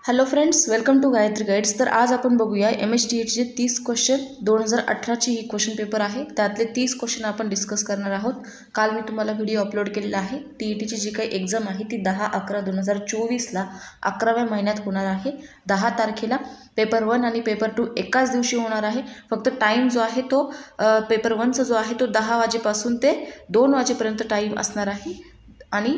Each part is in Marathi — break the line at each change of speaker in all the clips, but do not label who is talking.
Hello friends, welcome to Gayatri guides. तर आज आपण बघूया MSTETचे 30 क्वेश्चन 2018ची ही क्वेश्चन पेपर आहे। त्यातले 30 क्वेश्चन आपण डिस्कस करणार आहोत। काल मी तुम्हाला व्हिडिओ अपलोड केलेला आहे। TETची जी काही एक्झाम आहे ती 10/11/2024ला 11व्या महिन्यात होणार आहे। 10 तारखेला पेपर 1 आणि पेपर 2 एकाच दिवशी होणार आहे। फक्त टाइम जो आहे तो पेपर 1चा जो आहे तो 10 वाजेपासून ते 2 वाजेपर्यंत टाइम असणार आहे आणि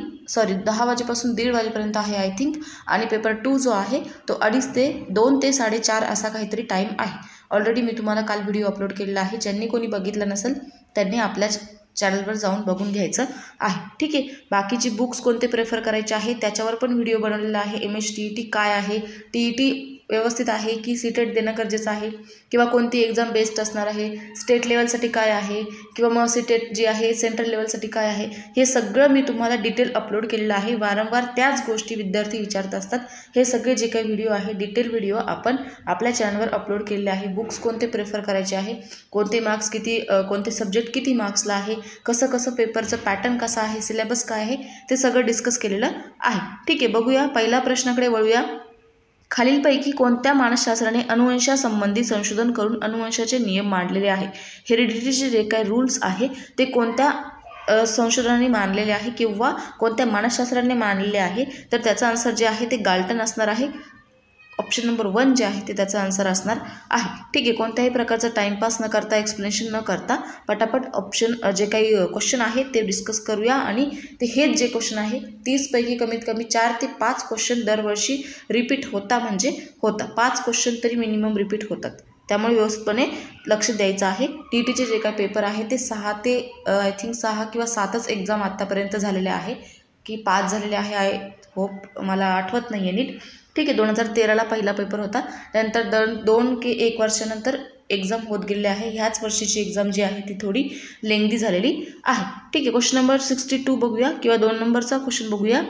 10 वाजेपासून 1:30 वाजेपर्यंत आहे आय थिंक। आणि पेपर 2 जो आहे तो 2:30 ते 2 ते 4:30 असा काहीतरी टाइम आहे। ऑलरेडी मी तुम्हाला काल व्हिडिओ अपलोड केलेला आहे। ज्यांनी कोणी बघितलं नसेल त्यांनी आपल्या चॅनलवर जाऊन बघून घ्यायचं आहे, ठीक आहे। बाकीची बुक्स कोणते प्रेफर करायचे आहे त्याच्यावर पण व्हिडिओ बनवलेला आहे। MSTET काय आहे, TET व्यवस्थित आहे की सीटेट देणं गरजेचं आहे, किंवा कोणती एक्झाम बेस्ट असणार आहे, स्टेट लेवलसाठी काय आहे, किंवा मग सीटेट जी आहे सेंट्रल लेवलसाठी काय आहे, हे सगळं मी तुम्हाला डिटेल अपलोड केलेलं आहे। वारंवार त्याच गोष्टी विद्यार्थी विचारत असतात। हे सगळे जे काही व्हिडिओ आहे डिटेल व्हिडिओ आपण आपल्या चॅनलवर अपलोड केलेले आहे। बुक्स कोणते प्रेफर करायचे आहे, कोणते मार्क्स किती, कोणते सब्जेक्ट किती मार्क्सला आहे, कसं पेपरचं पॅटर्न कसा आहे, सिलेबस काय आहे, ते सगळं डिस्कस केलेलं आहे, ठीक आहे। बघूया, पहिल्या प्रश्नाकडे वळूया। खालीलपैकी कोणत्या मानसशास्त्राने अनुवंशासंबंधी संशोधन करून अनुवंशाचे नियम मांडलेले आहे। हेरिडिटीचे जे काही रूल्स आहे ते कोणत्या संशोधनाने मानलेले आहे किंवा कोणत्या मानसशास्त्राने मानलेले आहे, तर त्याचा आन्सर जे आहे ते गाल्टन असणार आहे। ऑप्शन नंबर 1 जे आहे ते त्याचा आन्सर असणार आहे, ठीक आहे। कोणत्याही प्रकारचा टाइमपास न करता, एक्सप्लेनेशन न करता पटापट ऑप्शन जे काही क्वेश्चन आहेत ते डिस्कस करूया। आणि हेच जे क्वेश्चन आहे 30 पैकी कमीत कमी 4 ते 5 क्वेश्चन दरवर्षी रिपीट होता, म्हणजे होता 5 क्वेश्चन तरी मिनिमम रिपीट होतात। त्यामुळे व्यवस्थितपणे लक्ष द्यायचं आहे। TETचे जे काही पेपर आहे ते 6 ते आय थिंक 6 किंवा 7च एक्झाम आत्तापर्यंत झालेले आहे की 5 झालेले आहे, आय होप, मला आठवत नाही आहे नीट, ठीक आहे। 2013ला पहिला पेपर होता, त्यानंतर 2 की 1 वर्षानंतर एक्झाम होत गेलेली आहे। ह्याच वर्षीची एक्झाम जी आहे ती थोडी लेंदी झालेली आहे, ठीक आहे। क्वेश्चन नंबर 62 बघूया, किंवा 2 नंबरचा क्वेश्चन बघूया।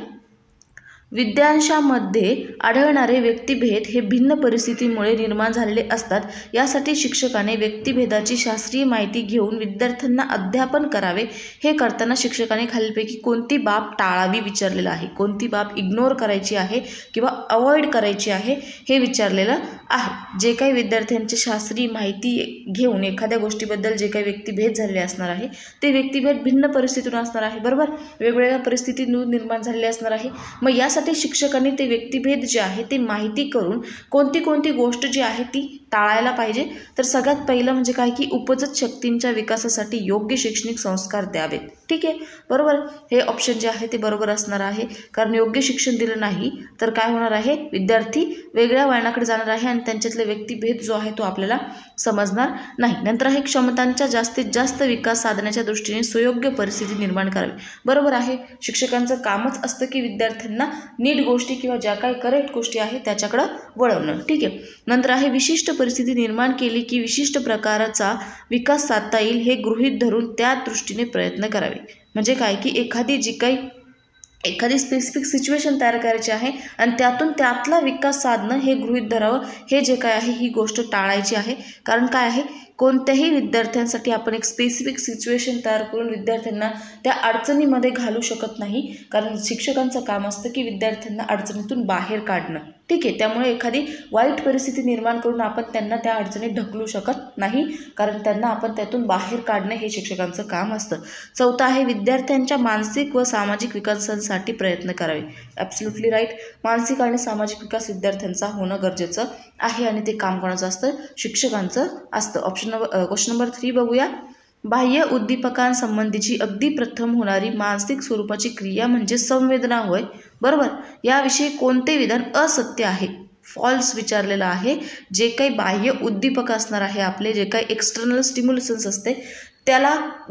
विद्यांशामध्ये आढळणारे व्यक्तिभेद हे भिन्न परिस्थितीमुळे निर्माण झालेले असतात। यासाठी शिक्षकाने व्यक्तिभेदाची शास्त्रीय माहिती घेऊन विद्यार्थ्यांना अध्यापन करावे। हे करताना शिक्षकाने खालीलपैकी कोणती बाब टाळावी विचारलेलं आहे। कोणती बाब इग्नोर करायची आहे किंवा अवॉइड करायची आहे हे विचारलेलं आहे। जे काही विद्यार्थ्यांची शास्त्रीय माहिती घेऊन एखाद्या गोष्टीबद्दल जे काही व्यक्तिभेद झालेले असणार आहे ते व्यक्तिभेद भिन्न परिस्थितीतून असणार आहे, बरोबर, वेगवेगळ्या परिस्थितीतून निर्माण झालेले असणार आहे। मग यासाठी शिक्षकांनी ते व्यक्तिभेद जे आहे ते माहिती करून कोणती गोष्ट जी आहे ती टाळायला पाहिजे। तर सगळ्यात पहिलं म्हणजे काय की उपजत शक्तींच्या विकासासाठी योग्य शैक्षणिक संस्कार द्यावेत, ठीक आहे, बरोबर। हे ऑप्शन जे आहे ते बरोबर असणार आहे, कारण योग्य शिक्षण दिलं नाही तर काय होणार आहे, विद्यार्थी वेगळ्या वळणाकडे जाणार आहे आणि त्यांच्यातले व्यक्तिभेद जो आहे तो आपल्याला समजणार नाही। नंतर आहे क्षमतांचा जास्तीत जास्त विकास साधण्याच्या दृष्टीने सुयोग्य परिस्थिती निर्माण करावी, बरोबर आहे। शिक्षकांचं कामच असतं की विद्यार्थ्यांना नीट गोष्टी किंवा ज्या काही करेक्ट गोष्टी आहेत त्याच्याकडं वळवणं, ठीक आहे। नंतर आहे विशिष्ट परिस्थिती निर्माण केली की विशिष्ट प्रकारचा विकास साधता येईल हे गृहीत धरून त्या दृष्टीने प्रयत्न करावे। म्हणजे काय की एखादी स्पेसिफिक सिच्युएशन तयार करायची आहे आणि त्यातला विकास साधणं हे गृहीत धरावं, हे जे काय आहे ही गोष्ट टाळायची आहे। कारण काय आहे, कोणत्याही विद्यार्थ्यांसाठी आपण एक स्पेसिफिक सिच्युएशन तयार करून विद्यार्थ्यांना त्या अडचणीमध्ये घालू शकत नाही, कारण शिक्षकांचं काम असतं की विद्यार्थ्यांना अडचणीतून बाहेर काढणं, ठीक आहे। त्यामुळे एखादी वाईट परिस्थिती निर्माण करून आपण त्यांना त्या अडचणीत ढकलू शकत नाही, कारण त्यांना आपण त्यातून बाहेर काढणं हे शिक्षकांचं काम असतं। चौथा आहे विद्यार्थ्यांच्या मानसिक व सामाजिक विकासासाठी प्रयत्न करावे। ॲब्सोल्युटली राईट, मानसिक आणि सामाजिक विकास विद्यार्थ्यांचा होणं गरजेचं आहे आणि ते काम कोणाचं असतं, शिक्षकांचं असतं। क्वेश्चन नंबर 3 बघूया। बाह्य उद्दीपकांसंबंधीची अगदी प्रथम होणारी मानसिक स्वरूपाची क्रिया म्हणजे संवेदना होय, बरोबर। याविषयी कोणते विधान असत्य आहे, फॉल्स विचारलेलं आहे। जे काही बाह्य उद्दीपक असणार आहे, आपले जे काही एक्सटर्नल स्टिम्युलेशन्स असते त्याला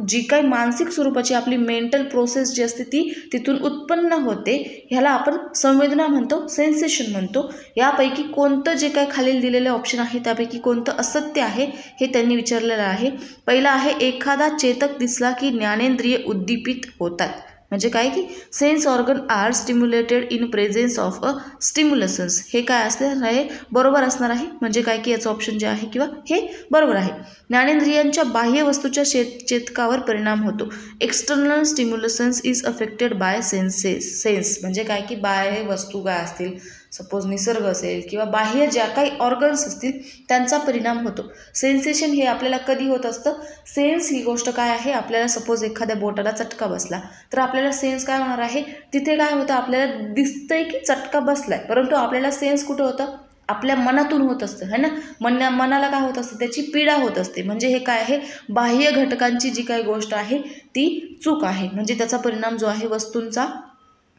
जी काही मानसिक स्वरूपाची आपली मेंटल प्रोसेस जी असते ती तिथून उत्पन्न होते, ह्याला आपण संवेदना म्हणतो, सेन्सेशन म्हणतो। यापैकी कोणतं जे काय खालील दिलेले ऑप्शन आहे त्यापैकी कोणतं असत्य आहे हे त्यांनी विचारलेलं आहे। पहिला आहे एखादा चेतक दिसला की ज्ञानेंद्रिय उद्दीपित होतात, म्हणजे काय की sense organ are stimulated in presence of a stimulus, हे काय असणार आहे, बरोबर असणार आहे। म्हणजे काय की याचं ऑप्शन जे आहे किंवा हे बरोबर आहे। ज्ञानेंद्रियांच्या बाह्य वस्तूच्या चेतकावर परिणाम होतो। External stimulus is affected by sense, म्हणजे काय की बाह्य वस्तू काय असतील, सपोज निसर्ग असेल किंवा बाह्य ज्या काही ऑर्गन्स असतील त्यांचा परिणाम होतो. सेन्सेशन हे आपल्याला कधी होत असतं, सेन्स ही गोष्ट काय आहे, आपल्याला सपोज एखाद्या बोटाला चटका बसला तर आपल्याला सेन्स काय होणार आहे, तिथे काय होतं, आपल्याला दिसतंय की चटका बसलाय, परंतु आपल्याला सेन्स कुठं होतं, आपल्या मनातून होत असतं है ना. मनाला काय होत असतं, त्याची पीडा होत असते. म्हणजे हे काय आहे, बाह्य घटकांची जी काही गोष्ट आहे ती चूक आहे. म्हणजे त्याचा परिणाम जो आहे वस्तूंचा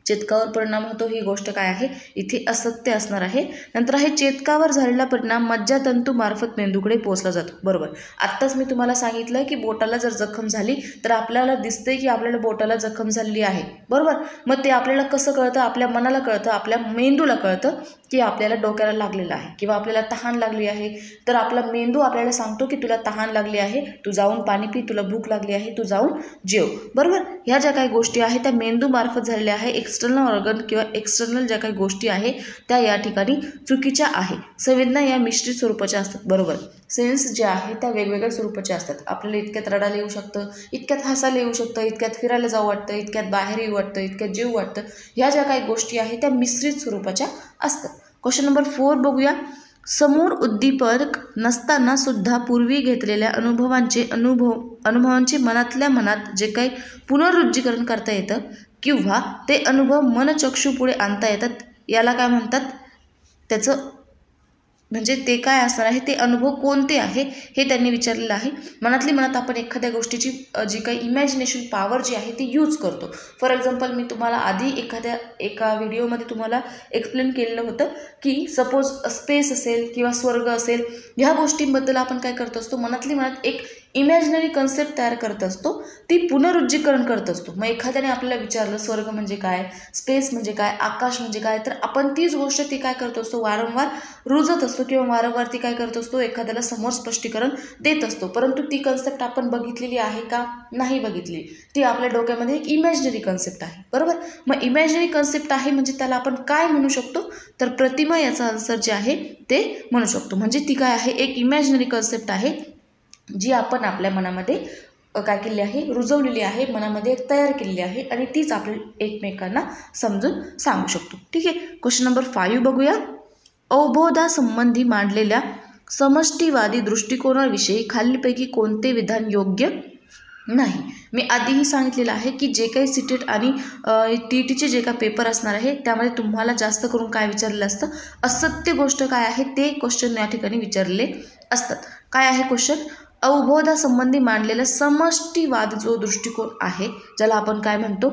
चेतकावर परिणाम होतो, ही गोष्ट काय आहे, इथे असत्य असणार आहे. नंतर आहे चेतकावर झालेला परिणाम मज्जातंतू मार्फत मेंदूकडे पोहोचला जातो. बरोबर. आत्ताच मी तुम्हाला सांगितलं की बोटाला जर जखम झाली तर आपल्याला दिसतंय की आपल्याला बोटाला जखम झालेली आहे. बरोबर. मग ते आपल्याला कसं कळतं, आपल्या मनाला कळतं, आपल्या मेंदूला कळतं की आपल्याला डोक्याला लागलेलं आहे किंवा आपल्याला तहान लागली आहे. तर आपला मेंदू आपल्याला सांगतो की तुला तहान लागली आहे, तू जाऊन पाणी पी, तुला भूक लागली आहे, तू जाऊन जेव. बरोबर. ह्या ज्या काही गोष्टी आहेत त्या मेंदू मार्फत झालेल्या आहे. एक्सटर्नल ऑर्गन किंवा एक्सटर्नल ज्या काही गोष्टी आहे त्या या ठिकाणी चुकीच्या आहे. संवेदना या मिश्रित स्वरूपाच्या असतात. बरोबर. सेन्स ज्या आहेत त्या वेगवेगळ्या स्वरूपाच्या असतात. आपल्याला इतक्यात रडायला येऊ शकतं, इतक्यात हसायला येऊ शकतं, इतक्यात फिरायला जाऊ वाटतं, इतक्यात बाहेर येऊ वाटतं, इतक्यात जीव वाटतं. ह्या ज्या काही गोष्टी आहेत त्या मिश्रित स्वरूपाच्या असतात. क्वेश्चन नंबर 4 बघूया. समोर उद्दीपक नसताना सुद्धा पूर्वी घेतलेल्या अनुभवांचे मनातल्या मनात जे काही पुनरुज्जीकरण करता येतं किंवा ते अनुभव मनचक्षुपुढे आणता येतात, याला काय म्हणतात, त्याचं म्हणजे ते काय असणार आहे, ते अनुभव कोणते आहे हे त्यांनी विचारलेलं आहे. मनातली मनात आपण एखाद्या गोष्टीची जी काही इमॅजिनेशन पॉवर जी आहे ती यूज करतो. फॉर एक्झाम्पल मी तुम्हाला आधी एका व्हिडिओमध्ये तुम्हाला एक्सप्लेन केलेलं होतं की सपोज स्पेस असेल किंवा स्वर्ग असेल, ह्या गोष्टींबद्दल आपण काय करत असतो, मनातली मनात एक इमॅजिनरी कन्सेप्ट तयार करत असतो, ती पुनरुज्जीकरण करत असतो. मग एखाद्याने आपल्याला विचारलं स्वर्ग म्हणजे काय, स्पेस म्हणजे काय, आकाश म्हणजे काय, तर आपण तीच गोष्ट ती काय करत असतो, वारंवार रुजत असतो किंवा वारंवार ती काय करत असतो, एखाद्याला समोर स्पष्टीकरण देत असतो. परंतु ती कन्सेप्ट आपण बघितलेली आहे का, नाही बघितली, ती आपल्या डोक्यामध्ये एक इमॅजिनरी कन्सेप्ट आहे. बरोबर. मग इमॅजिनरी कन्सेप्ट आहे म्हणजे त्याला आपण काय म्हणू शकतो, तर प्रतिमा याचा आन्सर जे आहे ते म्हणू शकतो. म्हणजे ती काय आहे, एक इमॅजिनरी कन्सेप्ट आहे जी आपण आपल्या मनामध्ये काय केली आहे, रुजवलेली आहे, मनामध्ये तयार केलेली आहे आणि तीच आपण एकमेकांना समजून सांगू शकतो. ठीक आहे. क्वेश्चन नंबर 5 बघूया. अवबोधासंबंधी मांडलेल्या समष्टीवादी दृष्टिकोनाविषयी खालीलपैकी कोणते विधान योग्य नाही. मी आधीही सांगितलेलं आहे की जे काही सीटेट आणि TETचे जे काही पेपर असणार आहे त्यामध्ये तुम्हाला जास्त करून काय विचारलेलं असतं, असत्य गोष्ट काय आहे ते क्वेश्चन या ठिकाणी विचारलेले असतात. काय आहे क्वेश्चन, अवबोधासंबंधी मांडलेला समष्टीवाद जो दृष्टिकोन आहे, ज्याला आपण काय म्हणतो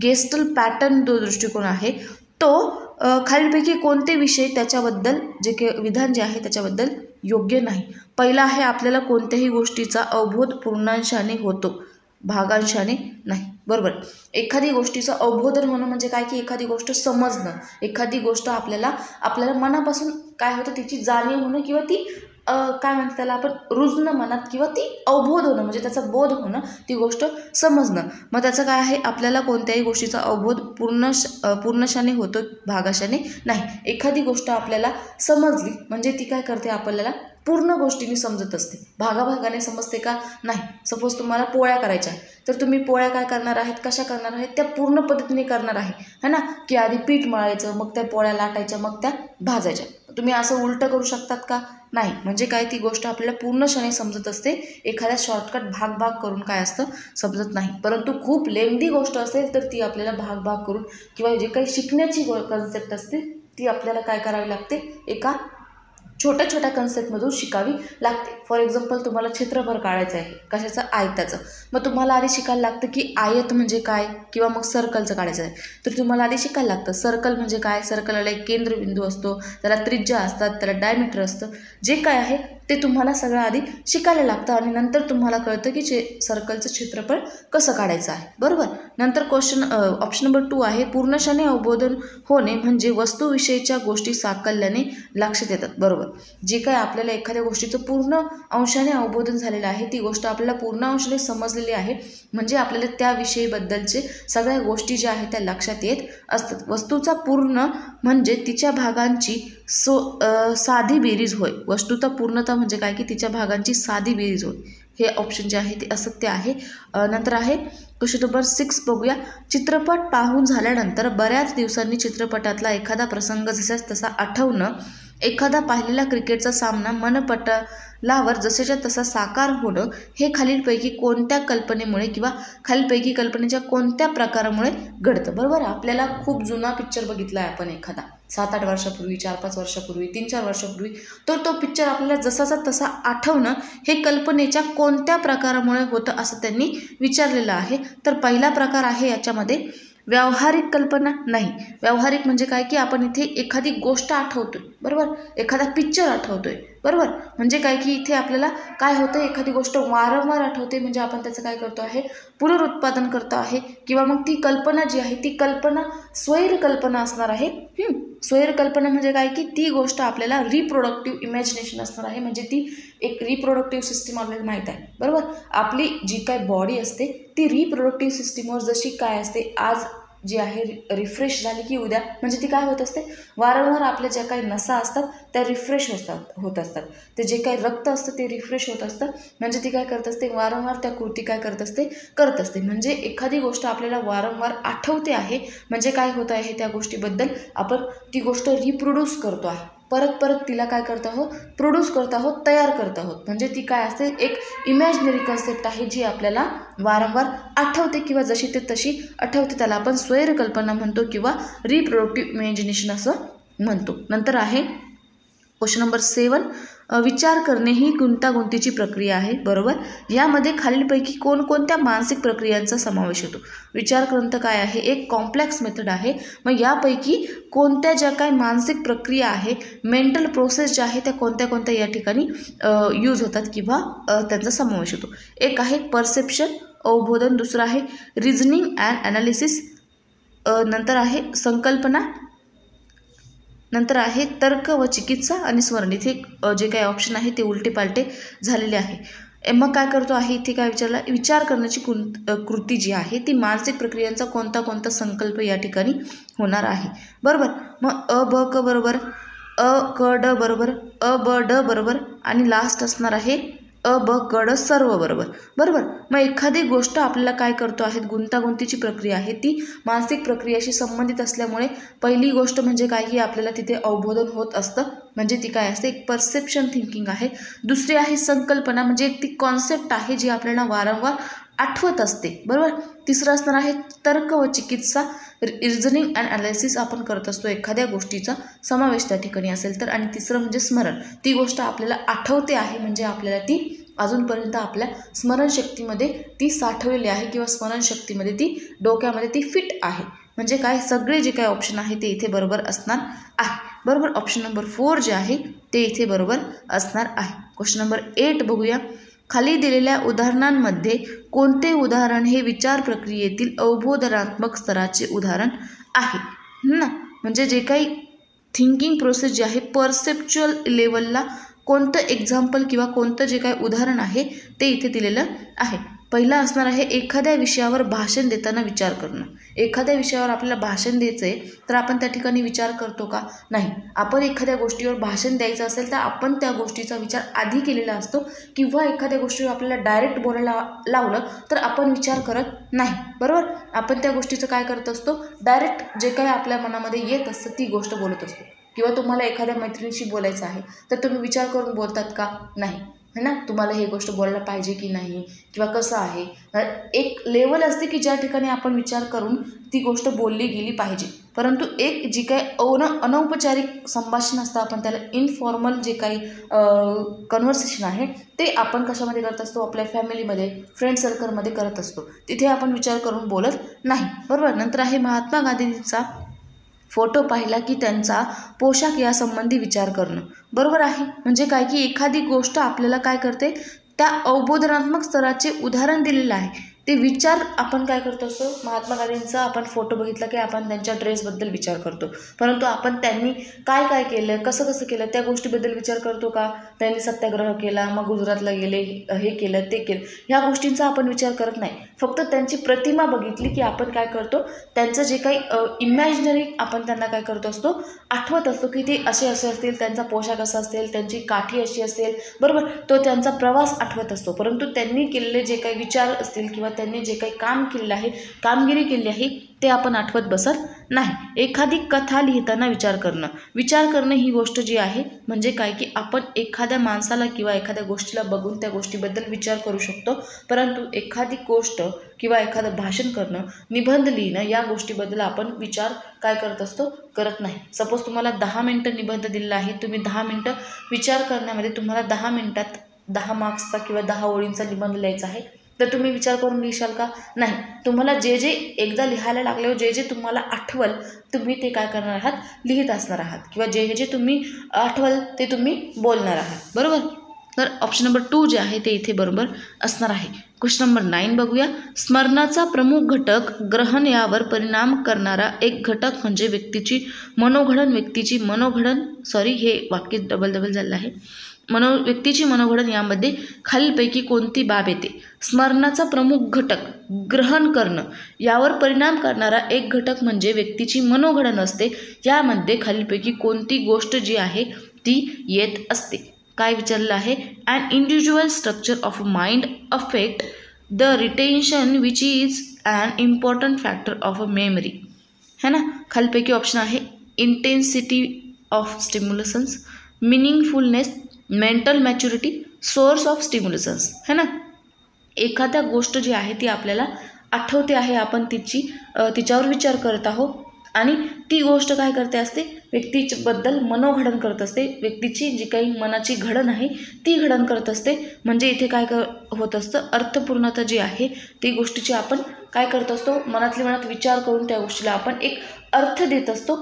गेस्टल पॅटर्न जो दृष्टिकोन आहे, तो खालीलपैकी कोणते विषय त्याच्याबद्दल जे काही विधान जे आहे त्याच्याबद्दल योग्य नाही. पहिला आहे, आपल्याला कोणत्याही गोष्टीचा अवबोध पूर्णांशाने होतो, भागांशाने नाही. बरोबर. एखादी गोष्टीचं अवबोधन होणं म्हणजे काय की एखादी गोष्ट समजणं, एखादी गोष्ट आपल्याला मनापासून काय होतं तिची जाणीव होणं किंवा ती काय म्हणतात त्याला आपण रुजणं मनात किंवा ती अवबोध होणं म्हणजे त्याचा बोध होणं, ती गोष्ट समजणं. मग त्याचं काय आहे, आपल्याला कोणत्याही गोष्टीचा अवबोध पूर्णशाने होतो, भागाशाने नाही. एखादी गोष्ट आपल्याला समजली म्हणजे ती काय करते, आपल्याला पूर्ण गोष्टीने समजत असते, भागाभागाने समजते का नाही. सपोज तुम्हाला पोळ्या करायच्या तर तुम्ही पोळ्या काय करणार आहेत, कशा करणार आहेत, त्या पूर्ण पद्धतीने करणार आहे ना, की आधी पीठ मळायचं, मग त्या पोळ्या लाटायच्या, मग त्या भाजायच्या. तुम्ही असं उलटं करू शकतात का, नाही. म्हणजे काय, ती गोष्ट आपल्याला पूर्णपणे समजत असते, एखाद्या शॉर्टकट भाग करून काय असतं समजत नाही. परंतु खूप लेंदी गोष्ट असेल तर ती आपल्याला भाग करून किंवा जे काही शिकण्याची कन्सेप्ट असते ती आपल्याला काय करावी लागते, एका छोट्या छोट्या कन्सेप्टमधून शिकावी लागते. फॉर एक्झाम्पल तुम्हाला क्षेत्रफळ काढायचं आहे, कशाचं, आयताचं. मग तुम्हाला आधी शिकायला लागतं की आयत म्हणजे काय किंवा मग सर्कलचं काढायचं आहे तर तुम्हाला आधी शिकायला लागतं सर्कल म्हणजे काय. सर्कलला एक केंद्रबिंदू असतो, त्याला त्रिज्या असतात, त्याला डायमीटर असतं, जे काय आहे ते तुम्हाला सगळं आधी शिकायला लागतं आणि नंतर तुम्हाला कळतं की सर्कलचं क्षेत्रफळ कसं काढायचं आहे. बरोबर. नंतर क्वेश्चन ऑप्शन नंबर 2 आहे, पूर्णशाने अवबोधन होणे म्हणजे वस्तूविषयीच्या गोष्टी साकल्याने लक्षात येतात. बरोबर. जे काय आपल्याला एखाद्या गोष्टीचं पूर्ण अंशाने अवबोधन झालेलं आहे, ती गोष्ट आपल्याला पूर्ण अंशाने समजलेली आहे म्हणजे आपल्याला त्या विषयीबद्दलचे सगळ्या गोष्टी ज्या आहेत त्या लक्षात येत असतात. वस्तूचा पूर्ण म्हणजे तिच्या भागांची साधी बेरीज होय. वस्तूचा पूर्णता म्हणजे काय की तिच्या भागांची साधी बेरीज होय. हे ऑप्शन जे आहे ते असत्य आहे. नंतर आहे क्वेश्चन नंबर 6 बघूया. चित्रपट पाहून झाल्यानंतर बऱ्याच दिवसांनी चित्रपटातला एखादा प्रसंग जसाच तसा आठवणं, एखादा पाहिलेला क्रिकेटचा सामना मनपटलावर जसेच्या तसा साकार होणं, हे खालीलपैकी कोणत्या कल्पनेमुळे किंवा खालीलपैकी कल्पनेच्या कोणत्या प्रकारामुळे घडतं. बरोबर, आपल्याला खूप जुना पिक्चर बघितला आहे आपण एखादा 7-8 वर्षापूर्वी, 4-5 वर्षापूर्वी, 3-4 वर्षापूर्वी, तर तो पिक्चर आपल्याला जसाचा तसा आठवणं हे कल्पनेच्या कोणत्या प्रकारामुळे होतं असं त्यांनी विचारलेलं आहे. तर पहिला प्रकार आहे याच्यामध्ये व्यावहारिक कल्पना. नाही, व्यावहारिक म्हणजे काय की आपण इथे एखादी गोष्ट आठवतोय, बरोबर, एखादा पिक्चर आठवतोय, बरोबर, म्हणजे काय की इथे आपल्याला काय होतं, एखादी गोष्ट वारंवार आठवते म्हणजे आपण त्याचं काय करतो आहे, पुनरुत्पादन करतो आहे, किंवा मग ती कल्पना जी आहे ती कल्पना स्वैर कल्पना असणार आहे. स्वैर कल्पना म्हणजे काय की ती गोष्ट आपल्याला रिप्रोडक्टिव्ह इमॅजिनेशन असणार आहे, म्हणजे ती एक रिप्रोडक्टिव्ह सिस्टीम आपल्याला माहीत आहे, बरोबर. आपली जी काय बॉडी असते ती रिप्रोडक्टिव्ह सिस्टीमवर जशी काय असते, आज जी आहे रिफ्रेश झाली की उद्या म्हणजे ती काय होत असते, वारंवार आपल्या ज्या काही नसा असतात त्या रिफ्रेश होत असतात, ते जे काही रक्त असतं ते रिफ्रेश होत असतं, म्हणजे ती काय करत असते, वारंवार त्या कृती काय करत असते. म्हणजे एखादी गोष्ट आपल्याला वारंवार आठवते आहे म्हणजे काय होत आहे, त्या गोष्टीबद्दल आपण ती गोष्ट रिप्रोड्यूस करतो आहे, परत तिला काय करत आहोत, प्रोड्यूस करत आहोत, तयार करत आहोत. म्हणजे ती काय असते, एक इमॅजिनरी कन्सेप्ट आहे जी आपल्याला वारंवार आठवते किंवा जशी ते तशी आठवते, त्याला आपण स्वैर कल्पना म्हणतो किंवा रिप्रोडक्टिव्ह इमॅजिनेशन असं म्हणतो. नंतर आहे क्वेश्चन नंबर 7, विचार करणे ही गुंतागुंतीची प्रक्रिया आहे, बरोबर. यामध्ये खालीलपैकी कोणकोणत्या मानसिक प्रक्रियांचा समावेश होतो. विचार करणं काय आहे, एक कॉम्प्लेक्स मेथड आहे. मग यापैकी कोणत्या ज्या काही मानसिक प्रक्रिया आहे, मेंटल प्रोसेस ज्या आहे त्या कोणत्या कोणत्या या ठिकाणी यूज होतात किंवा त्यांचा समावेश होतो. एक आहे परसेप्शन, अवबोधन. दुसरं आहे रिझनिंग अँड ॲनालिसिस. नंतर आहे संकल्पना. नंतर आहे तर्क व चिकित्सा आणि स्मरण. इथे जे काही ऑप्शन आहे ते उलटे पालटे झालेले आहे. मग काय करतो आहे, इथे काय विचारला, विचार करण्याची कृती जी आहे ती मानसिक प्रक्रियांचा कोणता संकल्प या ठिकाणी होणार आहे, बरोबर. मग अ ब क बरोबर, अ क ड बरोबर, अ ब ड बरोबर आणि लास्ट असणार आहे अ ब क ड सर्व बरोबर. मग एखादी गोष्ट आपल्याला काय करतो आहे, गुंतागुंतीची प्रक्रिया आहे ती मानसिक प्रक्रियाशी संबंधित असल्यामुळे पहिली गोष्ट म्हणजे काय की आपल्याला तिथे अवबोधन होत असतं, म्हणजे ती काय असते, एक परसेप्शन थिंकिंग आहे. दुसरी आहे संकल्पना, म्हणजे एक ती कॉन्सेप्ट आहे जी आपल्याला वारंवार आठवत असते, बरोबर. तिसरं असणार आहे तर्क व चिकित्सा, रिझनिंग अँड ॲनालिसिस आपण करत असतो, एखाद्या गोष्टीचा समावेश त्या ठिकाणी असेल तर. आणि तिसरं म्हणजे स्मरण, ती गोष्ट आपल्याला आठवते आहे म्हणजे आपल्याला ती अजूनपर्यंत आपल्या स्मरणशक्तीमध्ये ती साठवलेली आहे किंवा स्मरणशक्तीमध्ये ती डोक्यामध्ये ती फिट आहे. म्हणजे काय, सगळे जे काही ऑप्शन आहे ते इथे बरोबर असणार आहे, बरोबर. ऑप्शन नंबर 4 जे आहे ते इथे बरोबर असणार आहे. क्वेश्चन नंबर 8 बघूया. खाली दिलेल्या उदाहरणांमध्ये कोणते उदाहरण हे विचार प्रक्रियेतील अवबोधनात्मक स्तराचे उदाहरण आहे ना. म्हणजे जे काही थिंकिंग प्रोसेस जी आहे परसेप्च्युअल लेवलला कोणतं एक्झाम्पल किंवा कोणतं जे काही उदाहरण आहे ते इथे दिलेलं आहे. पहिला असणार आहे एखाद्या विषयावर भाषण देताना विचार करणं. एखाद्या विषयावर आपल्याला भाषण द्यायचं आहे तर आपण त्या ठिकाणी विचार करतो का, नाही. आपण एखाद्या गोष्टीवर भाषण द्यायचं असेल तर आपण त्या गोष्टीचा विचार आधी केलेला असतो, किंवा एखाद्या गोष्टीवर आपल्याला डायरेक्ट बोलायला लावलं तर आपण विचार करत नाही, बरोबर. आपण त्या गोष्टीचं काय करत असतो, डायरेक्ट जे काही आपल्या मनामध्ये येत असतं ती गोष्ट बोलत असतो. किंवा तुम्हाला एखाद्या मैत्रिणीशी बोलायचं आहे तर तुम्ही विचार करून बोलतात का, नाही, है ना. तुम्हाला हे गोष्ट बोलायला पाहिजे की नाही किंवा कसं आहे, एक लेवल असते की ज्या ठिकाणी आपण विचार करून ती गोष्ट बोलली गेली पाहिजे. परंतु एक जी काही अनौपचारिक संभाषण असतं, आपण त्याला इनफॉर्मल जे काही कन्व्हर्सेशन आहे ते आपण कशामध्ये करत असतो, आपल्या फॅमिलीमध्ये, फ्रेंड सर्कलमध्ये करत असतो. तिथे आपण विचार करून बोलत नाही, बरोबर. नंतर आहे महात्मा गांधींचा फोटो पाहिला की त्यांचा पोशाख यासंबंधी विचार करणं, बरोबर आहे. म्हणजे काय की एखादी गोष्ट आपल्याला काय करते, त्या अवबोधनात्मक स्तराचे उदाहरण दिलेलं आहे, ते विचार आपण काय करतो असतो. महात्मा गांधींचा आपण फोटो बघितला की आपण त्यांच्या ड्रेसबद्दल विचार करतो, परंतु आपण त्यांनी काय काय केलं, कसं केलं त्या गोष्टीबद्दल विचार करतो का. त्यांनी सत्याग्रह केला, मग गुजरातला गेले, हे केलं ते केलं, ह्या गोष्टींचा आपण विचार करत नाही. फक्त त्यांची प्रतिमा बघितली की आपण काय करतो, त्यांचं जे काही इमॅजिनरी आपण त्यांना काय करतो असतो, आठवत असतो की ते असे असतील, त्यांचा पोशाख असा असेल, त्यांची काठी अशी असेल, बरोबर. तो त्यांचा प्रवास आठवत असतो. परंतु त्यांनी केलेले जे काही विचार असतील किंवा त्यांनी जे काही काम केलेलं आहे, कामगिरी केली आहे ते आपण आठवत बसत नाही. एखादी कथा लिहिताना विचार करणं ही गोष्ट जी आहे म्हणजे काय की आपण एखाद्या माणसाला किंवा एखाद्या गोष्टीला बघून त्या गोष्टीबद्दल विचार करू शकतो, परंतु एखादी गोष्ट किंवा एखादं भाषण करणं, निबंध लिहिणं या गोष्टीबद्दल आपण विचार काय करत असतो, करत नाही. सपोज तुम्हाला 10 मिनटं निबंध दिलेला आहे, तुम्ही 10 मिनटं विचार करण्यामध्ये तुम्हाला 10 मिनटात 10 मार्क्सचा किंवा 10 ओळींचा निबंध लिहायचा आहे, तर तुम्ही विचार करून लिहिशाल का? नाही. तुम्हाला जे एकदा लिहायला लागल्यावर जे तुम्हाला आठवल तुम्ही ते काय करणार आहात, लिहित असणार आहात किंवा जे तुम्ही आठवल ते तुम्ही बोलणार आहात. बरोबर. तर ऑप्शन नंबर 2 जे आहे ते इथे बरोबर असणार आहे. क्वेश्चन नंबर 9 बघूया. स्मरणाचा प्रमुख घटक ग्रहण यावर परिणाम करणारा एक घटक म्हणजे व्यक्तीची मनोघडण हे वाक्य डबल झालेलं आहे. व्यक्तीची मनोघडण यामध्ये खालीलपैकी कोणती बाब येते? स्मरणाचा प्रमुख घटक ग्रहण करणं यावर परिणाम करणारा एक घटक म्हणजे व्यक्तीची मनोघडण असते. यामध्ये खालीलपैकी कोणती गोष्ट जी आहे ती येत असते? काय विचारलं आहे? An individual structure of mind affect the retention which is an important factor of a memory. है ना. खालीलपैकी ऑप्शन आहे intensity of stimulus, meaningfulness, mental maturity, source of stimulus. है ना. एखाद्या गोष्ट जी आहे ती आपल्याला आठवते आहे, आपण तिच्यावर विचार करत आहोत आणि ती गोष्ट काय करते असते, व्यक्तीबद्दल मनोघडण करत असते. व्यक्तीची जी काही मनाची घडण आहे ती घडण करत असते. म्हणजे इथे काय होत असतं, अर्थपूर्णता जी आहे ती गोष्टीची आपण काय करत असतो, मनात विचार करून त्या गोष्टीला आपण एक अर्थ देत असतो,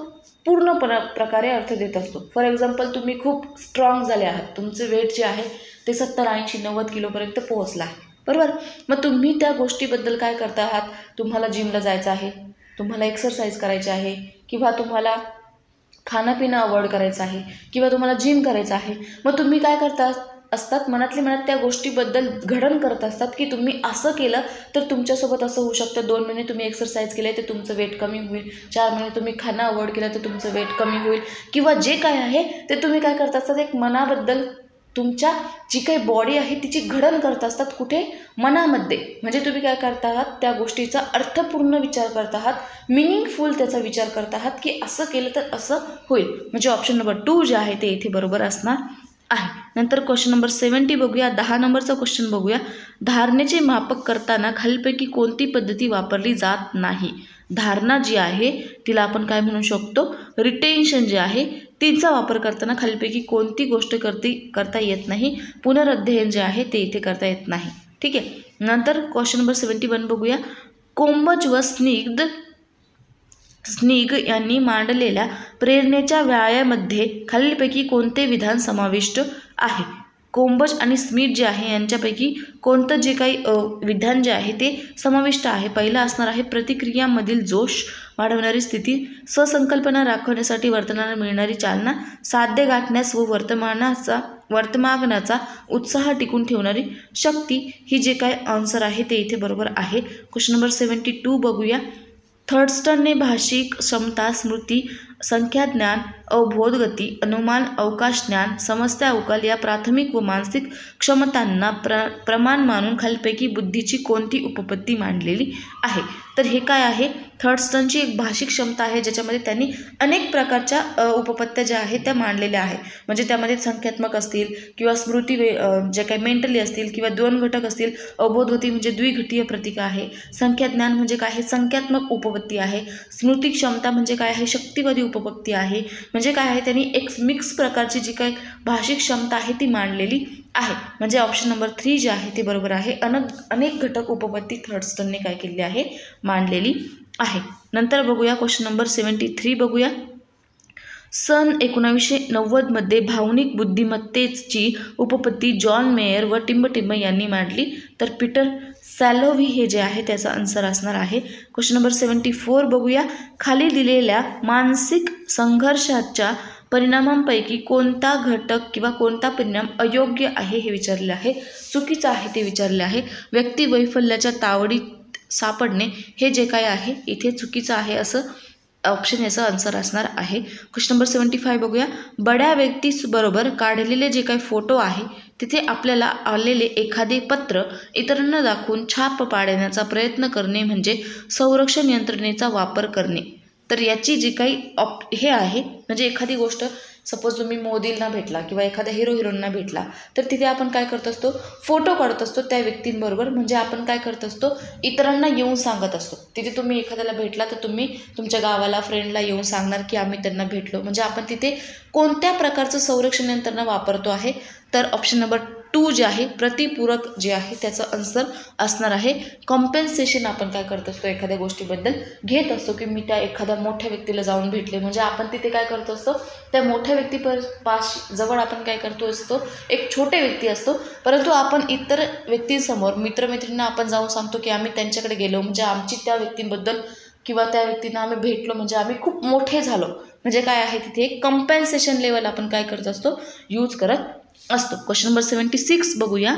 पूर्ण प्रकारे अर्थ देत असतो. फॉर एक्झाम्पल, तुम्ही खूप स्ट्रॉंग झाले आहात, तुमचे वेट जे आहे ते 70, 80, 90 किलोपर्यंत पोहोचलं आहे. बरोबर. मग तुम्ही त्या गोष्टीबद्दल काय करता आहात, तुम्हाला जिमला जायचं आहे, तुम्हाला एक्सरसाइज करायची आहे किंवा तुम्हाला खाणंपिणं अवॉइड करायचं आहे किंवा तुम्हाला जिम करायचं आहे. मग तुम्ही काय करता असतात, मनात त्या गोष्टीबद्दल घडण करत असतात की तुम्ही असं केलं तर तुमच्यासोबत असं होऊ शकतं. 2 महिने तुम्ही एक्सरसाइज केले तर तुमचं वेट कमी होईल, 4 महिने तुम्ही खाणं अवॉइड केलं तर तुमचं वेट कमी होईल किंवा जे काय आहे ते तुम्ही काय करत असतात, एक मनाबद्दल तुमच्या जी काही बॉडी आहे तिची घडण करत असतात. कुठे? मनामध्ये. म्हणजे तुम्ही काय करता आहात, त्या गोष्टीचा अर्थपूर्ण विचार करत आहात, मिनिंगफुल त्याचा विचार करत आहात की असं केलं तर असं होईल. म्हणजे ऑप्शन नंबर 2 जे आहे ते इथे बरोबर असणार आहे. नंतर क्वेश्चन नंबर 70 बघूया. 10 नंबरचा क्वेश्चन बघूया. धारणेचे मापक करताना खालीलपैकी कोणती पद्धती वापरली जात नाही? धारणा जी आहे तिला आपण काय म्हणू शकतो, रिटेन्शन जे आहे तिचा वापर करताना खालीलपैकी कोणती गोष्ट करता येत नाही? पुनरुज्जीवन जे आहे ते इथे करता येत नाही. ठीक आहे. नंतर क्वेश्चन नंबर 71 बघूया. कोंबज व स्निग यांनी मांडलेल्या प्रेरणेच्या व्यायामध्ये खालीलपैकी कोणते विधान समाविष्ट आहे? कोंबज आणि स्मिथ जे आहे यांच्यापैकी कोणतं जे काही विधान जे आहे ते समाविष्ट आहे? पहिला असणार आहे प्रतिक्रियामधील जोश वाढवणारी स्थिती, ससंकल्पना राखण्यासाठी वर्तनाला मिळणारी चालना, साध्य गाठण्यास व वर्तमानाचा उत्साह टिकून ठेवणारी शक्ती. ही जे काय आन्सर आहे ते इथे बरोबर आहे. क्वेश्चन नंबर 72 बघूया. थर्स्टनने भाषिक क्षमता, स्मृती, संख्याज्ञान, अवबोधगती, अनुमान, अवकाश ज्ञान, समस्या अवकल या प्राथमिक व मानसिक क्षमतांना प्रमाण मानून खालीलपैकी बुद्धीची कोणती उपपत्ती मांडलेली आहे? तर हे काय आहे, थर्स्टनची एक भाषिक क्षमता आहे ज्याच्यामध्ये त्यांनी अनेक प्रकारच्या उपपत्त्या ज्या आहेत त्या मांडलेल्या आहे. म्हणजे त्यामध्ये संख्यात्मक असतील किंवा स्मृती जे काही मेंटली असतील किंवा 2 घटक असतील. अवबोधगती म्हणजे द्विघटीय प्रतीक आहे. संख्याज्ञान म्हणजे काय आहे, संख्यात्मक उपपत्ती आहे. स्मृती क्षमता म्हणजे काय आहे, शक्तिवादी उपपत्ती आहे. म्हणजे काय आहे, त्यांनी एक मिक्स प्रकारची जी काही भाषिक क्षमता आहे ती मांडलेली आहे. म्हणजे ऑप्शन नंबर 3 जे आहे ते बरोबर आहे. अनेक घटक उपपत्ती थर्स्टनने काय केली आहे, मांडलेली आहे. नंतर बघूया क्वेश्चन नंबर 73 बघूया. सन 1990 मध्ये भावनिक बुद्धिमत्तेची उपपत्ती जॉन मेयर व टिंब यांनी मांडली. तर पीटर सॅलोव्ही हे जे आहे त्याचा आन्सर असणार आहे. क्वेश्चन नंबर 74 बघूया. खाली दिलेल्या मानसिक संघर्षाच्या परिणामांपैकी कोणता घटक किंवा कोणता परिणाम अयोग्य आहे हे विचारले आहे, चुकीचा आहे ते विचारले आहे. व्यक्ती वैफल्याच्या तावडीत सापडणे हे जे काय आहे इथे चुकीचं आहे असं ऑप्शन याचा आन्सर असणार आहे. क्वेश्चन नंबर 75 बघूया. बड्या व्यक्तीबरोबर काढलेले जे काही फोटो आहे तिथे आपल्याला आलेले एखादे पत्र इतरांना दाखवून छाप पाडण्याचा प्रयत्न करणे म्हणजे संरक्षण यंत्रणेचा वापर करणे. तर याची जी काही हे आहे, म्हणजे एखादी गोष्ट सपोज तुम्ही मोदींना भेटला किंवा एखाद्या हिरोईनना भेटला, तर तिथे आपण काय करत असतो, फोटो काढत असतो त्या व्यक्तींबरोबर. म्हणजे आपण काय करत असतो, इतरांना येऊन सांगत असतो. तिथे तुम्ही एखाद्याला भेटला तर तुम्ही तुमच्या गावाला फ्रेंडला येऊन सांगणार की आम्ही त्यांना भेटलो. म्हणजे आपण तिथे कोणत्या प्रकारचं संरक्षण यंत्रणा वापरतो आहे, तर ऑप्शन नंबर 2 जे आहे प्रतिपूरक जे आहे त्याचं आन्सर असणार आहे कॉम्पेन्सेशन. आपण काय करत असतो, एखाद्या गोष्टीबद्दल घेत असतो की मी त्या एखाद्या मोठ्या व्यक्तीला जाऊन भेटले. म्हणजे आपण तिथे काय करतो असतो, त्या मोठ्या जवळ आपण काय करतो असतो, एक छोटे व्यक्ती असतो, परंतु आपण इतर व्यक्तींसमोर मित्रमैत्रिणींना आपण जाऊन सांगतो की आम्ही त्यांच्याकडे गेलो, म्हणजे आमची त्या व्यक्तींबद्दल किंवा त्या व्यक्तींना आम्ही भेटलो, म्हणजे आम्ही खूप मोठे झालो. म्हणजे काय आहे, तिथे एक कम्पेन्सेशन लेवल आपण काय करत असतो, यूज करत असतो. क्वेश्चन नंबर 76 बघूया.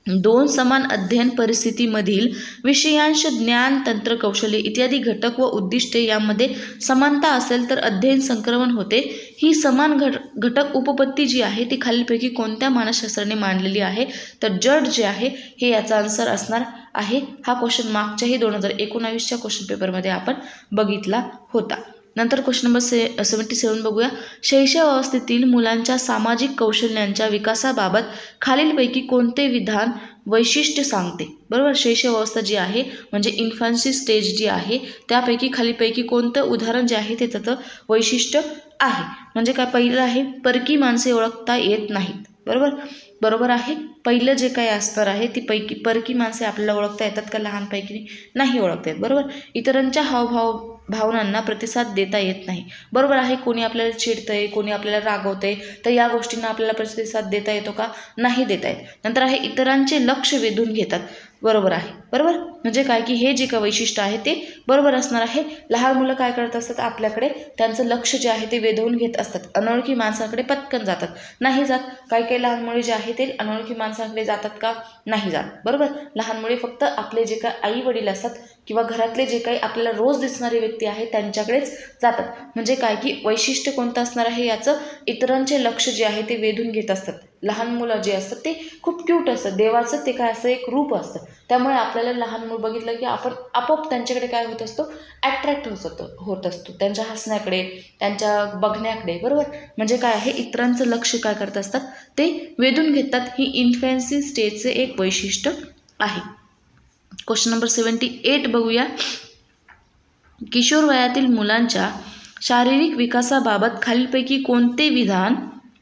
2 समान अध्ययन परिस्थितीमधील विषयांश, ज्ञान, तंत्र, कौशल्य इत्यादी घटक व उद्दिष्टे यामध्ये समानता असेल तर अध्ययन संक्रमण होते. ही समान घटक उपपत्ती जी आहे ती खालीलपैकी कोणत्या मानसशास्त्राने मांडलेली आहे, तर जड जे आहे हे याचा आन्सर असणार आहे. हा क्वेश्चन मागच्याही 2019च्या क्वेश्चन पेपरमध्ये आपण बघितला होता. नंतर क्वेश्चन नंबर 77 बघूया. शैशवावस्थेतील मुलांच्या सामाजिक कौशल्यांच्या विकासाबाबत खालीलपैकी कोणते विधान वैशिष्ट्य सांगते. बरोबर, शैशवावस्था जी आहे म्हणजे इन्फन्सी स्टेज जी आहे त्यापैकी खालीलपैकी कोणतं उदाहरण जे आहे ते त्याचं वैशिष्ट्य आहे. म्हणजे काय, पहिलं आहे परकी माणसे ओळखता येत नाहीत. बरोबर आहे. पहिलं जे काही असणार आहे ती परकी माणसे आपल्याला ओळखता येतात का, लहानपैकी नाही ओळखता येत. बरोबर, इतरांच्या भावनांना प्रतिसाद देता येत नाही. बरोबर आहे. कोणी आपल्याला चिडतंय, कोणी आपल्याला रागवतंय, तर या गोष्टींना आपल्याला प्रतिसाद देता येतो का, नाही देता येत. नंतर आहे इतरांचे लक्ष वेधून घेतात. बरोबर आहे. बरोबर, म्हणजे काय की हे जे काही वैशिष्ट्य आहे ते बरोबर असणार आहे. लहान मुलं काय करत असतात, आपल्याकडे त्यांचं लक्ष जे आहे ते वेधून घेत असतात. अनोळखी माणसाकडे पटकन जातात, नाही जात. काही लहान मुले जे आहे ते अनोळखी माणसाकडे जातात का, नाही जात. बरोबर, लहान मुले फक्त आपले जे काही आई वडील असतात किंवा घरातले जे काही आपल्याला रोज दिसणारे व्यक्ती आहे त्यांच्याकडेच जातात. म्हणजे काय की वैशिष्ट्य कोणतं असणार आहे याचं, इतरांचे लक्ष जे आहे ते वेधून घेत असतात. लहान मुलं जे असतात ते खूप क्यूट असतात, देवाचं ते काय असं एक रूप असतं. त्यामुळे आपल्याला लहान मुलं बघितलं की आपण आपोआप त्यांच्याकडे काय होत असतो, ॲट्रॅक्ट होत असतो, त्यांच्या हसण्याकडे, त्यांच्या बघण्याकडे. बरोबर, म्हणजे काय आहे, इतरांचं लक्ष काय करत असतात ते वेधून घेतात. ही इन्फॅन्सी स्टेजचे एक वैशिष्ट्य आहे. क्वेश्चन नंबर 78 बघूया. किशोर वयातील मुलांच्या शारीरिक विकासाबाबत खालीलपैकी कोणते विधान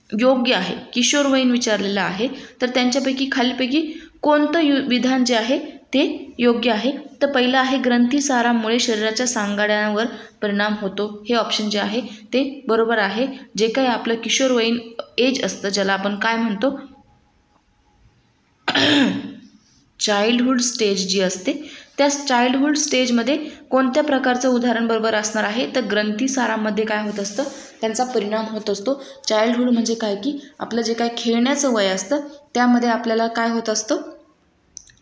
योग्य आहे. किशोरवयीन विचारलेलं आहे, तर त्यांच्यापैकी खालीलपैकी कोणतं विधान जे आहे ते योग्य आहे. तर पहिलं आहे ग्रंथीसारामुळे शरीराच्या सांगाड्यांवर परिणाम होतो. हे ऑप्शन जे आहे ते बरोबर आहे. जे काही आपलं किशोरवयीन एज असतं, ज्याला आपण काय म्हणतो चाइल्डहुड स्टेज जी असते, त्या चाइल्डहुड स्टेजमध्ये कोणत्या प्रकारचं उदाहरण बरोबर असणार आहे, तर ग्रंथीसारामध्ये काय होत असतं, त्यांचा परिणाम होत असतो. चाइल्डहुड म्हणजे काय की आपलं जे काय खेळण्याचं वय असतं त्यामध्ये आपल्याला काय होत असतं,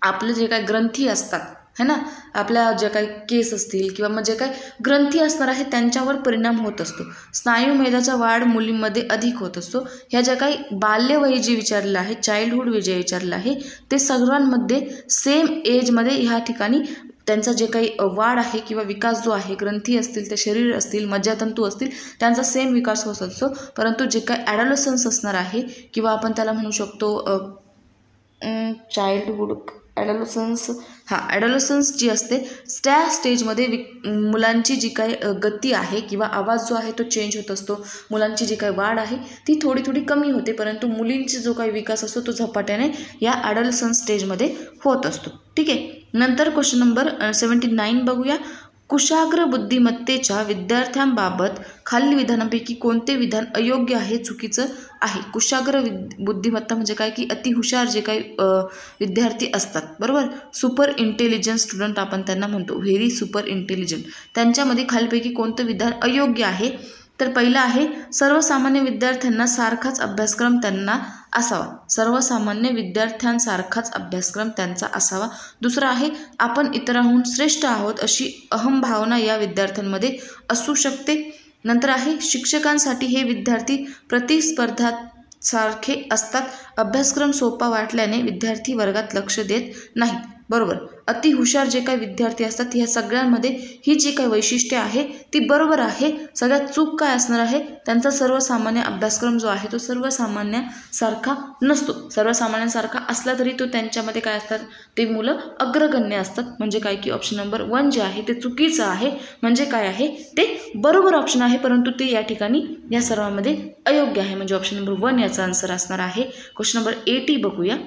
आपले जे काय ग्रंथी असतात है ना, आपल्या जे काही केस असतील किंवा मग जे काही ग्रंथी असणार आहे त्यांच्यावर परिणाम होत असतो. स्नायू मेदाचा वाढ मुलींमध्ये अधिक होत असतो. ह्या ज्या काही बाल्यवयी जे विचारलेलं आहे, चाइल्डहुड जे विचारलेलं आहे ते सर्वांमध्ये सेम एजमध्ये ह्या ठिकाणी त्यांचा जे काही वाढ आहे किंवा विकास जो आहे, ग्रंथी असतील, ते शरीर असतील, मज्जातंतू असतील, त्यांचा सेम विकास होत असतो. परंतु जे काही ॲडोलसन्स असणार आहे किंवा आपण त्याला म्हणू शकतो चाइल्डहुड ॲडोलसन्स जी असते त्या स्टेजमध्ये मुलांची जी काही गती आहे किंवा आवाज जो आहे तो चेंज होत असतो. मुलांची जी काही वाढ आहे ती थोडी कमी होते, परंतु मुलींचा जो काही विकास असतो तो झपाट्याने या ॲडोलसन्स स्टेजमध्ये होत असतो. ठीक आहे. नंतर क्वेश्चन नंबर 79 बघूया. कुशाग्र बुद्धिमत्तेच्या विद्यार्थ्यांबाबत खालील विधानांपैकी कोणते विधान अयोग्य आहे, चुकीचं आहे. कुशाग्र बुद्धिमत्ता म्हणजे काय की अति हुशार जे काही विद्यार्थी असतात. बरोबर, सुपर इंटेलिजंट स्टुडंट आपण त्यांना म्हणतो, व्हेरी सुपर इंटेलिजंट. त्यांच्यामध्ये खालीलपैकी कोणतं विधान अयोग्य आहे, तर पहिलं आहे सर्वसामान्य विद्यार्थ्यांना सारखाच अभ्यासक्रम त्यांना असावा. सर्वसामान्य विद्यार्थ्यांसारखाच अभ्यासक्रम त्यांचा असावा. दुसरं आहे आपण इतरांहून श्रेष्ठ आहोत अशी अहंभावना या विद्यार्थ्यांमध्ये असू शकते. नंतर आहे शिक्षकांसाठी हे विद्यार्थी प्रतिस्पर्धात सारखे असतात. अभ्यासक्रम सोपा वाटल्याने विद्यार्थी वर्गात लक्ष देत नाहीत. बरोबर. अति हुशार जे काही विद्यार्थी असतात ह्या सगळ्यांमध्ये ही जी काही वैशिष्ट्ये आहे ती बरोबर आहे. सगळ्यात चूक काय असणार आहे, त्यांचा सर्वसामान्य अभ्यासक्रम जो आहे तो सर्वसामान्यासारखा नसतो. सर्वसामान्यांसारखा असला तरी तो त्यांच्यामध्ये काय असतात, ते मुलं अग्रगण्य असतात. म्हणजे काय की ऑप्शन नंबर 1 जे आहे ते चुकीचं आहे. म्हणजे काय आहे, ते बरोबर ऑप्शन आहे परंतु ते या ठिकाणी या सर्वांमध्ये अयोग्य आहे. म्हणजे ऑप्शन नंबर 1 याचा आन्सर असणार आहे. क्वेश्चन नंबर 80 बघूया.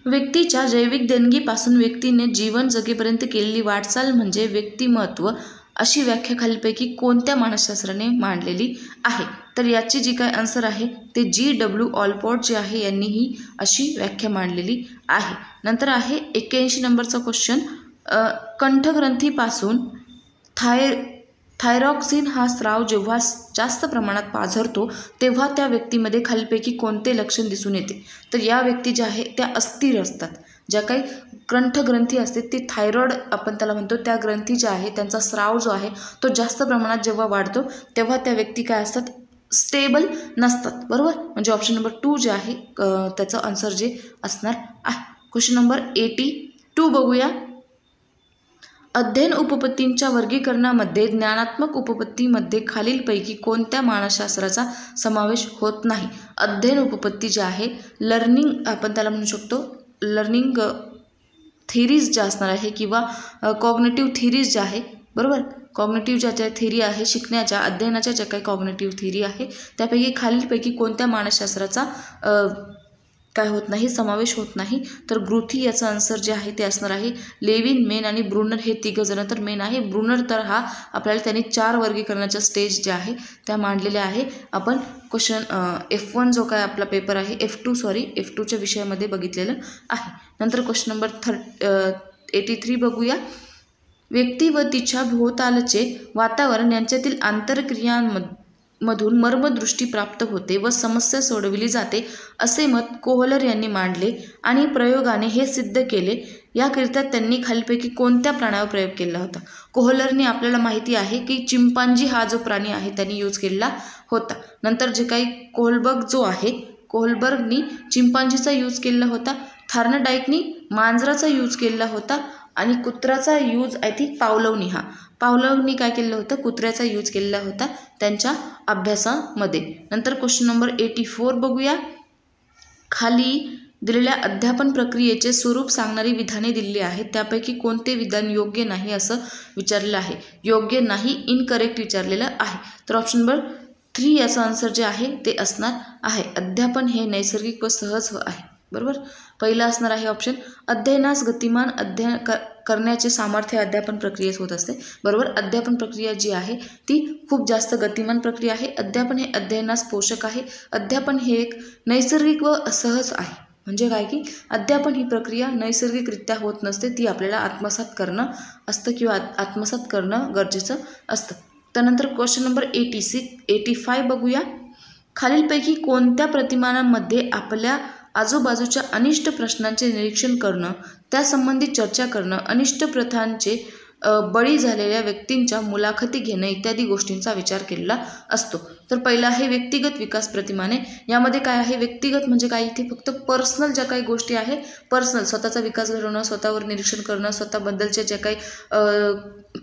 व्यक्तीच्या जैविक देणगीपासून व्यक्तीने जीवन जगेपर्यंत केलेली वाटचाल म्हणजे व्यक्तिमत्व, अशी व्याख्या खालीलपैकी कोणत्या मानसशास्त्राने मांडलेली आहे. तर याची जी काय आन्सर आहे ते G.W. ऑलपॉट जे आहे यांनी ही अशी व्याख्या मांडलेली आहे. नंतर आहे 81 नंबरचा क्वेश्चन. कंठग्रंथीपासून थायरॉक्सिन हा स्राव जेव्हा जास्त प्रमाणात पाझरतो तेव्हा त्या व्यक्तीमध्ये खालीलपैकी कोणते लक्षण दिसून येते. तर या व्यक्ती ज्या आहे त्या अस्थिर असतात. ज्या काही कंठग्रंथी असते ते थायरॉइड आपण त्याला म्हणतो, त्या ग्रंथी ज्या आहे त्यांचा स्राव जो आहे तो जास्त प्रमाणात जेव्हा वाढतो तेव्हा त्या व्यक्ती काय असतात, स्टेबल नसतात. बरोबर. म्हणजे ऑप्शन नंबर 2 जे आहे त्याचं आन्सर जे असणार आहे. क्वेश्चन नंबर 82 बघूया. अध्ययन उपपत्तींच्या वर्गीकरणामध्ये ज्ञानात्मक उपपत्तीमध्ये खालीलपैकी कोणत्या मानसशास्त्राचा समावेश होत नाही. अध्ययन उपपत्ती जे आहे लर्निंग आपण त्याला म्हणू शकतो, लर्निंग थेरीज ज्या असणार आहे किंवा कॉग्निटिव्ह थेरीज ज्या आहे. बरोबर. कॉग्निटिव्ह ज्या थेरी आहे शिकण्याच्या अध्ययनाच्या ज्या काही कॉग्निटिव्ह थेरी आहे त्यापैकी खालीलपैकी कोणत्या मानसशास्त्राचा काय होत नाही, समावेश होत नाही. तर ग्रुथी याचं आन्सर जे आहे ते असणार आहे. लेविन, मेन आणि ब्रुनर हे तिघजण तर मेन आहे. ब्रुनर तर हा आपल्याला त्यांनी 4 वर्गीकरणाच्या स्टेज ज्या आहे त्या मांडलेल्या आहे. आपण क्वेश्चन F1 जो काय आपला पेपर आहे F2च्या विषयामध्ये बघितलेलं आहे. नंतर क्वेश्चन नंबर 83 बघूया. व्यक्ती व तिच्या भोवतालचे वातावरण यांच्यातील आंतरक्रियांमधून मर्मदृष्टी प्राप्त होते व समस्या सोडविली जाते असे मत कोहलर यांनी मांडले आणि प्रयोगाने हे सिद्ध केले. याकरिता त्यांनी खालीलपैकी कोणत्या प्राण्यावर प्रयोग केला होता. कोहलरनी आपल्याला माहिती आहे की चिंपांजी हा जो प्राणी आहे त्यांनी यूज केलेला होता. नंतर जे काही कोहलबर्गनी चिंपांजीचा यूज केलेला होता. थार्नडाईकनी मांजराचा यूज केलेला होता आणि कुत्र्याचा यूज आय थिंक पावलोवनी काय केलेलं होतं, कुत्र्याचा यूज केलेला होता त्यांच्या अभ्यासामध्ये. नंतर क्वेश्चन नंबर 84 बघूया. खाली दिलेल्या अध्यापन प्रक्रियेचे स्वरूप सांगणारी विधाने दिलेली आहेत. त्यापैकी कोणते विधान योग्य नाही असं विचारलेलं आहे. योग्य नाही, इनकरेक्ट विचारलेलं आहे. तर ऑप्शन नंबर 3 याचं आन्सर जे आहे ते असणार आहे. अध्यापन हे नैसर्गिक व सहज आहे. बरोबर. पहिला असणार आहे ऑप्शन. अध्ययनास गतिमान अध्ययन करण्याचे सामर्थ्य अध्यापन प्रक्रियेत होत असते. बरोबर. अध्यापन प्रक्रिया जी आहे ती खूप जास्त गतिमान प्रक्रिया आहे. अध्यापन हे अध्ययनास पोषक आहे. अध्यापन हे एक नैसर्गिक व असहज आहे. म्हणजे काय की अध्यापन ही प्रक्रिया नैसर्गिकरित्या होत नसते, ती आपल्याला आत्मसात करणं असतं किंवा आत्मसात करणं गरजेचं असतं. त्यानंतर क्वेश्चन नंबर 85 बघूया. खालीलपैकी कोणत्या प्रतिमानांमध्ये आपल्या आजूबाजूच्या अनिष्ट प्रश्नांचे निरीक्षण करणं, त्यासंबंधी चर्चा करणं, अनिष्ट प्रथांचे बळी झालेल्या व्यक्तींच्या मुलाखती घेणं इत्यादी गोष्टींचा विचार केलेला असतो. तर पहिला आहे व्यक्तिगत विकास प्रतिमाने. यामध्ये काय आहे, व्यक्तिगत म्हणजे काय, इथे फक्त पर्सनल ज्या काही गोष्टी आहे, पर्सनल स्वतःचा विकास घडवणं, स्वतःवर निरीक्षण करणं, स्वतःबद्दलच्या ज्या काही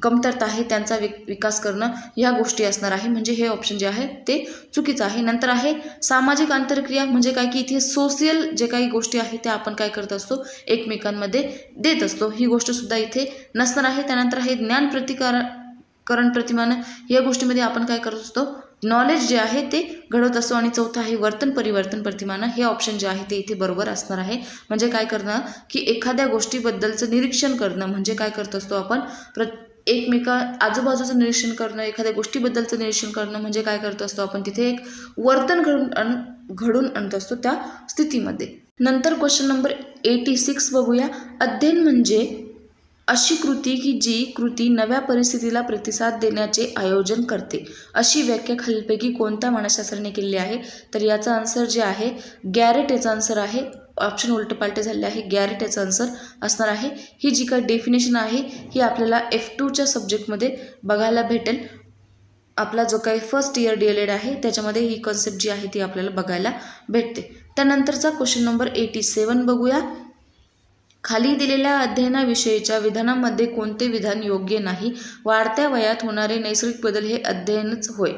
कमतरता आहे त्यांचा विकास करणं, ह्या गोष्टी असणार आहे. म्हणजे हे ऑप्शन जे आहे ते चुकीचं आहे. नंतर आहे सामाजिक आंतरक्रिया. म्हणजे काय की इथे सोशियल जे काही गोष्टी आहेत त्या आपण काय करत असतो, एकमेकांमध्ये देत असतो. ही गोष्टसुद्धा इथे नसणार आहे. त्यानंतर आहे ज्ञान प्रतिकरण प्रतिमान. या गोष्टीमध्ये आपण काय करत असतो, नॉलेज जे आहे ते घडवत असतो. आणि चौथा आहे वर्तन परिवर्तन प्रतिमान. हे ऑप्शन जे आहे ते इथे बरोबर असणार आहे. म्हणजे काय करणं की एखाद्या गोष्टीबद्दलचं निरीक्षण करणं म्हणजे काय करत असतो आपण, आजूबाजूचं निरीक्षण करणं, एखाद्या गोष्टीबद्दलचं निरीक्षण करणं म्हणजे काय करत असतो आपण, तिथे एक वर्तन घडून आणत असतो त्या स्थितीमध्ये. नंतर क्वेश्चन नंबर 86 बघूया. अध्ययन म्हणजे अशी कृती की जी कृती नव्या परिस्थितीला प्रतिसाद देण्याचे आयोजन करते. अशी व्याख्या खालीलपैकी कोणत्या मानसशास्त्राने केलेली आहे. तर याचा आन्सर जे आहे गॅरेट याचा आन्सर आहे. ऑप्शन उलटपालटे झाले आहे. गॅरेट याचा आन्सर असणार आहे. ही जी काही डेफिनेशन आहे ही आपल्याला F2च्या सब्जेक्टमध्ये बघायला भेटेल. आपला जो काही फर्स्ट इयर DLED आहे त्याच्यामध्ये ही कॉन्सेप्ट जी आहे ती आपल्याला बघायला भेटते. त्यानंतरचा क्वेश्चन नंबर 87 बघूया. खाली दिलेल्या अध्ययनाविषयीच्या विधानामध्ये कोणते विधान योग्य नाही? वाढत्या वयात होणारे नैसर्गिक बदल हे अध्ययनच होय.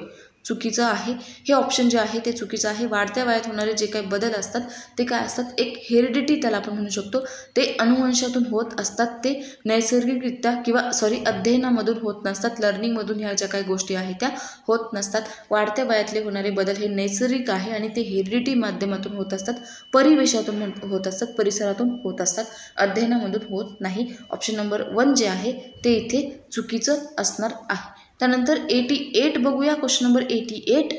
चुकीचं आहे. हे ऑप्शन जे आहे ते चुकीचं आहे. वाढत्या वयात होणारे जे काही बदल असतात ते काय असतात, एक हेरिडिटी त्याला आपण म्हणू शकतो. ते अनुवंशातून होत असतात. ते नैसर्गिकरित्या अध्ययनामधून होत नसतात. लर्निंगमधून ह्या ज्या काही गोष्टी आहेत त्या होत नसतात. वाढत्या वयातले होणारे बदल हे नैसर्गिक आहे आणि ते हेरिडिटी माध्यमातून होत असतात, परिवेशातून होत असतात, परिसरातून होत असतात, अध्ययनामधून होत नाही. ऑप्शन नंबर 1 जे आहे ते इथे चुकीचं असणार आहे. त्यानंतर 88 बघूया. Question number 88.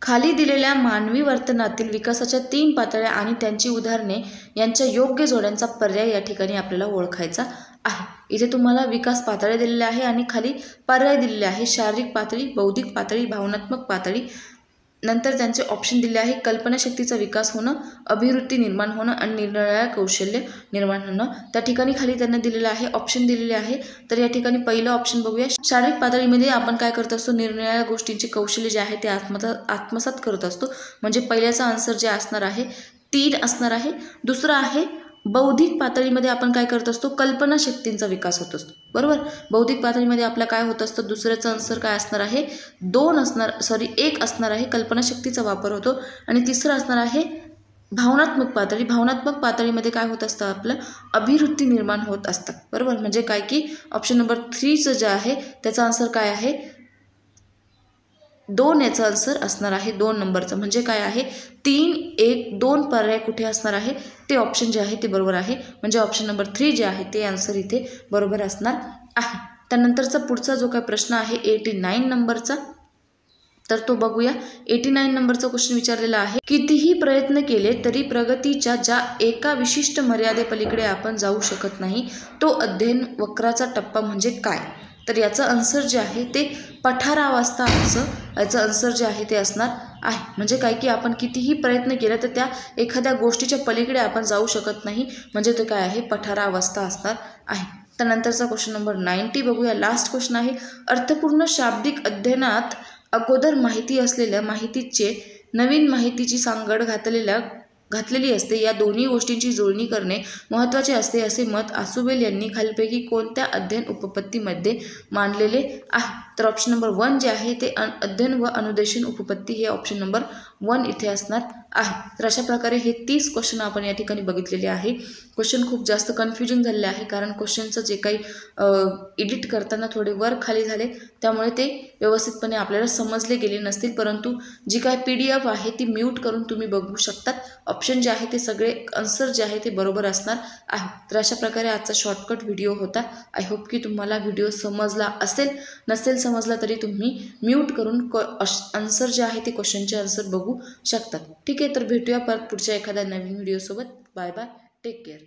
खाली दिलेल्या मानवी वर्तनातील विकासाच्या 3 पातळ्या आणि त्यांची उदाहरणे यांच्या योग्य जोड्यांचा पर्याय या ठिकाणी आपल्याला ओळखायचा आहे. इथे तुम्हाला विकास पातळ्या दिलेल्या आहे आणि खाली पर्याय दिलेले आहे. शारीरिक पातळी, बौद्धिक पातळी, भावनात्मक पातळी. नंतर त्यांचे ऑप्शन दिले आहे. कल्पनाशक्तीचा विकास होणं, अभिवृत्ती निर्माण होणं आणि निरनिराळ्या कौशल्य निर्माण होणं. त्या ठिकाणी खाली त्यांना दिलेलं आहे, ऑप्शन दिलेले आहे. तर या ठिकाणी पहिलं ऑप्शन बघूया. शारीरिक पातळीमध्ये आपण काय करत असतो, निरनिराळ्या गोष्टींचे कौशल्य जे आहे ते आत्मसात करत असतो. म्हणजे पहिल्याचा आन्सर जे असणार आहे 3 असणार आहे. दुसरं आहे बौद्धिक पातळीमध्ये आपण काय करत असतो, कल्पनाशक्तींचा विकास होत असतो. बरोबर. बौद्धिक पातळीमध्ये आपला काय होत असतं, दुसऱ्याचं आन्सर काय असणार आहे 1 असणार आहे. कल्पनाशक्तीचा वापर होतो. आणि तिसरं असणार आहे भावनात्मक पातळी. भावनात्मक पातळीमध्ये काय होत असतं, आपलं अभिवृत्ती निर्माण होत असतात. बरोबर. म्हणजे काय की ऑप्शन नंबर 3 जे आहे त्याचा आन्सर काय आहे 2 याचा आन्सर असणार आहे 2 नंबरचं. म्हणजे काय आहे 3, 1, 2 पर्याय कुठे असणार आहे ते ऑप्शन जे आहे ते बरोबर आहे. म्हणजे ऑप्शन नंबर 3 जे आहे ते आन्सर इथे बरोबर असणार आहे. त्यानंतरचा पुढचा जो काही प्रश्न आहे 89 नंबरचा, तर तो बघूया. 89 नंबरचा क्वेश्चन विचारलेला आहे. कितीही प्रयत्न केले तरी प्रगतीच्या ज्या एका विशिष्ट मर्यादेपलीकडे आपण जाऊ शकत नाही तो अध्ययन वक्राचा टप्पा म्हणजे काय? तर याचं आन्सर जे आहे ते पठारावस्था याचं आन्सर जे आहे ते असणार आहे. म्हणजे काय की आपण कितीही प्रयत्न केला तर त्या एखाद्या गोष्टीच्या पलीकडे आपण जाऊ शकत नाही. म्हणजे ते काय आहे पठारावस्था असणार आहे. त्यानंतरचा क्वेश्चन नंबर 90 बघूया. लास्ट क्वेश्चन आहे. अर्थपूर्ण शाब्दिक अध्ययनात अगोदर माहिती असलेल्या माहितीचे नवीन माहितीची सांगड घातलेली असते. या दोन्ही गोष्टींची जुळणी करणे महत्त्वाचे असते असे मत आसुबेल यांनी खालीलपैकी कोणत्या अध्ययन उपपत्तीमध्ये मांडलेले आहे? तर ऑप्शन नंबर 1 जे आहे ते अध्ययन व अनुदेशन उपपत्ती हे ऑप्शन नंबर 1 इथे असणार आहे. तर अशा प्रकारे हे 30 क्वेश्चन आपण या ठिकाणी बघितलेले आहे. क्वेश्चन खूप जास्त कन्फ्युजन झालेले आहे कारण क्वेश्चनचं जे काही एडिट करताना थोडे वर खाली झाले त्यामुळे ते व्यवस्थितपणे आपल्याला समजले गेले नसतील. परंतु जी काय PDF आहे ती म्यूट करून तुम्ही बघू शकतात. ऑप्शन जे आहे ते सगळे आन्सर जे आहे ते बरोबर असणार आहे. तर अशा प्रकारे आजचा शॉर्टकट व्हिडिओ होता. आय होप की तुम्हाला व्हिडिओ समजला असेल. नसेल समजला तरी तुम्ही म्यूट करून आन्सर जे आहे ते क्वेश्चनचे आन्सर बघू शकतात. ठीक आहे. तर भेटूया परत पुढच्या एखाद्या नवीन व्हिडिओसोबत. Bye bye. Take care.